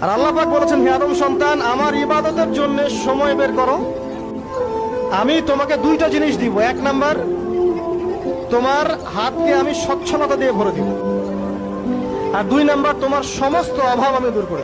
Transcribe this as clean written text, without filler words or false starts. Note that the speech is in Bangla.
আর আল্লাহ পাক বলেছেন, হে আদম সন্তান, আমার ইবাদতের জন্য সময় বের করো। আমি তোমাকে দুইটা জিনিস দিব। এক নাম্বার, তোমার হাতকে আমি সচ্ছলতা দিয়ে ভরে দিব। আর দুই নাম্বার, তোমার সমস্ত অভাব আমি দূর করে